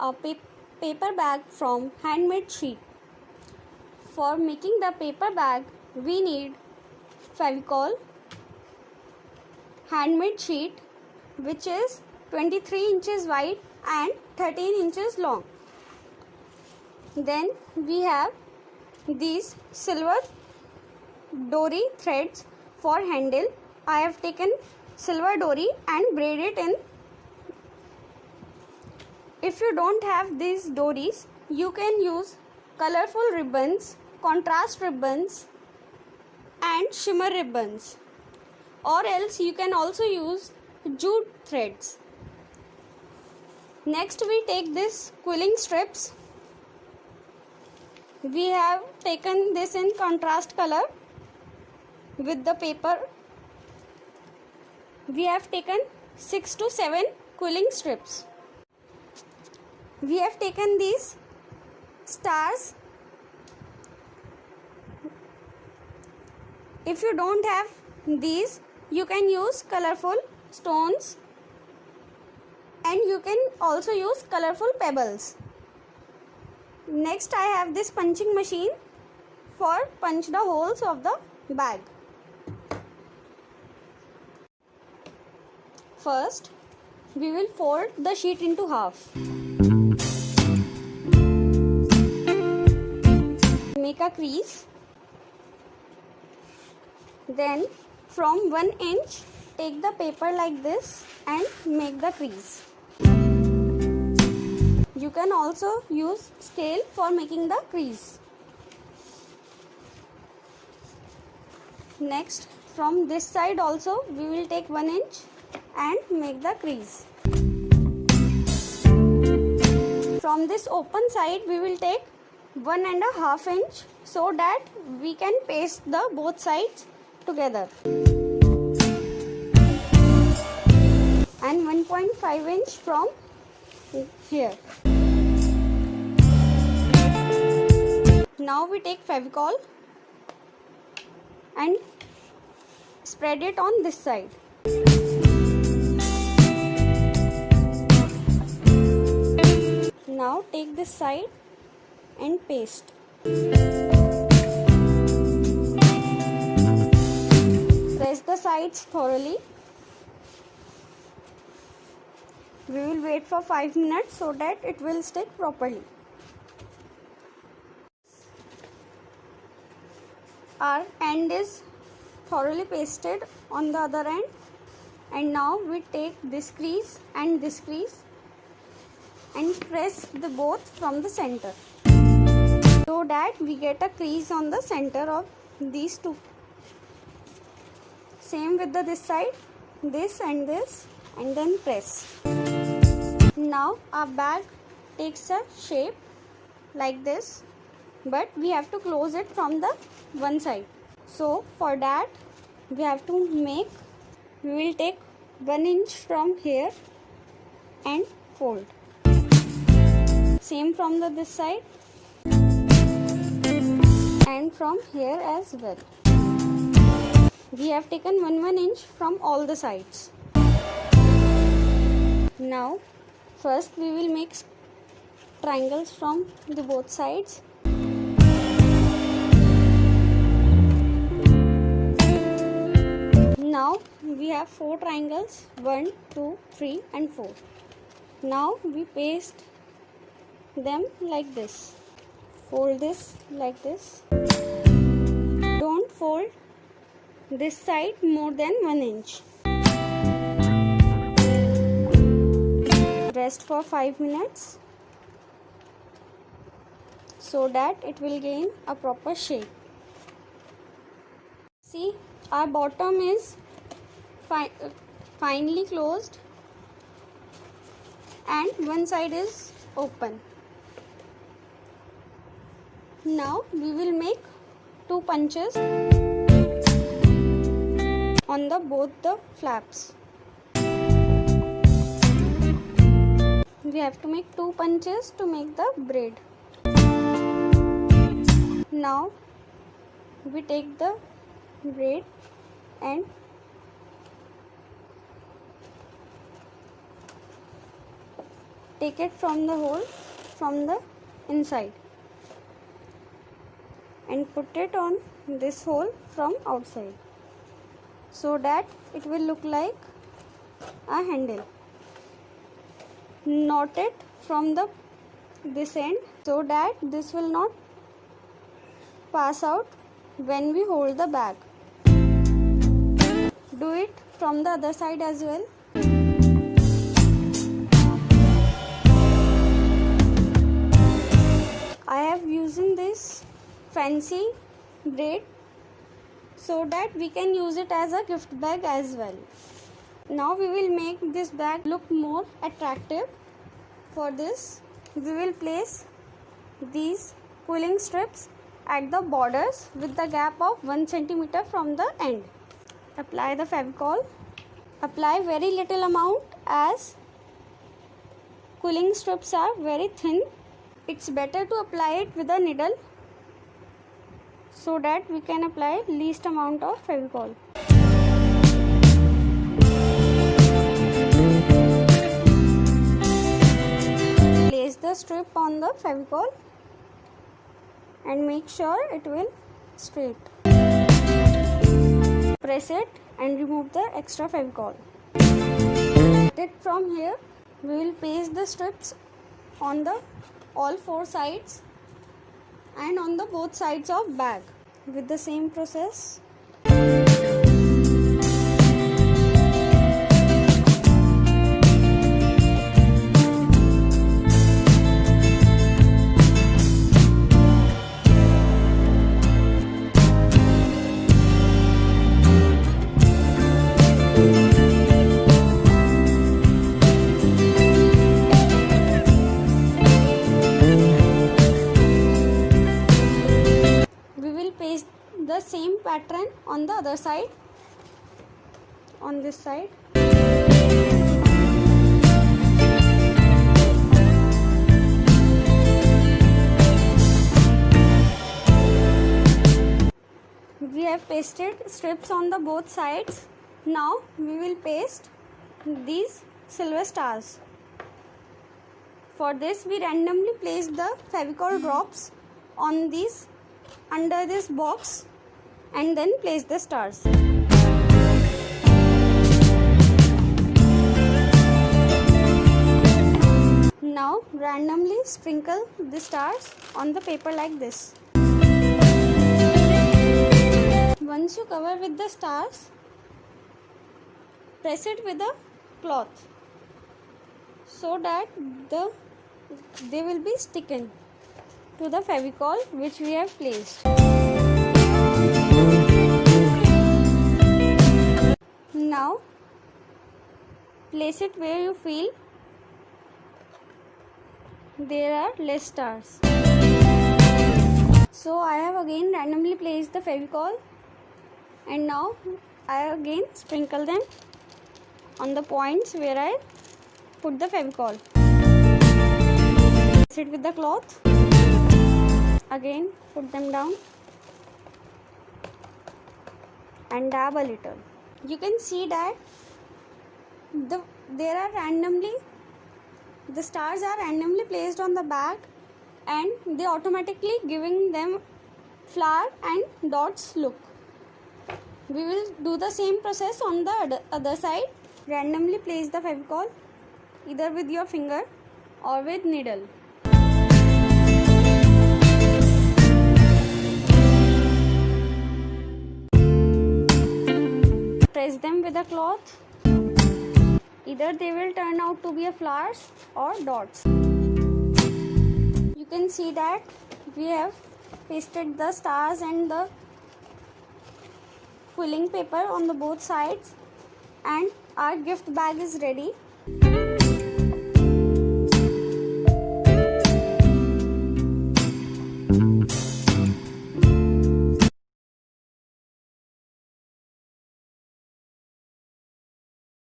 a paper bag from handmade sheet. For making the paper bag, we need Fevicol, handmade sheet which is 23 inches wide and 13 inches long. Then we have these silver dory threads for handle. I have taken silver dory and braided in. If you don't have these dories, you can use colorful ribbons, contrast ribbons and shimmer ribbons, or else you can also use jute threads. Next we take this quilling strips. We have taken this in contrast color with the paper. We have taken 6 to 7 quilling strips. We have taken these stars. If you don't have these, you can use colorful stones and you can also use colorful pebbles. Next I have this punching machine for punch the holes of the bag. First, we will fold the sheet into half. Make a crease. Then from 1 inch, take the paper like this and make the crease. You can also use scale for making the crease. Next, from this side also we will take 1 inch and make the crease. From this open side we will take 1.5 inch so that we can paste the both sides together, and 1.5 inch from here. Now we take Fevicol and spread it on this side. Now take this side and paste. Press the sides thoroughly. We will wait for 5 minutes so that it will stick properly. Our end is thoroughly pasted on the other end, and now we take this crease and press the both from the center so that we get a crease on the center of these two. Same with this side, this and then press. Now our bag takes a shape like this, but we have to close it from the one side. So for that we will take 1 inch from here and fold. Same from this side and from here as well. We have taken 1 inch from all the sides. Now first we will make triangles from the both sides. Now we have 4 triangles, 1, 2, 3 and 4. Now we paste them like this. Fold this like this. Don't fold this side more than 1 inch. Rest for 5 minutes so that it will gain a proper shape. See, our bottom is finely closed and one side is open. Now we will make 2 punches on both the flaps. We have to make 2 punches to make the braid. Now we take the braid and take it from the hole from the inside and put it on this hole from outside, so that it will look like a handle. Knot it from this end so that this will not pass out when we hold the bag. Do it from the other side as well. I have using this fancy braid so that we can use it as a gift bag as well. Now we will make this bag look more attractive. For this, we will place these quilling strips at the borders with the gap of 1 cm from the end. Apply the Fevicol. Apply very little amount as quilling strips are very thin. It's better to apply it with a needle so that we can apply least amount of Fevicol. Place the strip on the Fevicol and make sure it will straight. Press it and remove the extra Fevicol. From here, we will paste the strips on the all 4 sides and on the both sides of bag with the same process. Paste the same pattern on the other side, on this side. We have pasted strips on the both sides. Now we will paste these silver stars. For this, we randomly place the Fevicol drops on these under this box and then place the stars. Now randomly sprinkle the stars on the paper like this. Once you cover with the stars, press it with a cloth so that they will be sticking to the Fevicol which we have placed. Now place it where you feel there are less stars. So I have again randomly placed the Fevicol and now I again sprinkle them on the points where I put the Fevicol. Place it with the cloth. Again put them down and dab a little. You can see that the stars are randomly placed on the bag and they automatically giving them flower and dots look. We will do the same process on the other side. Randomly place the Fevicol either with your finger or with needle. Press them with a cloth. Either they will turn out to be a flowers or dots. You can see that we have pasted the stars and the quilling paper on the both sides and our gift bag is ready.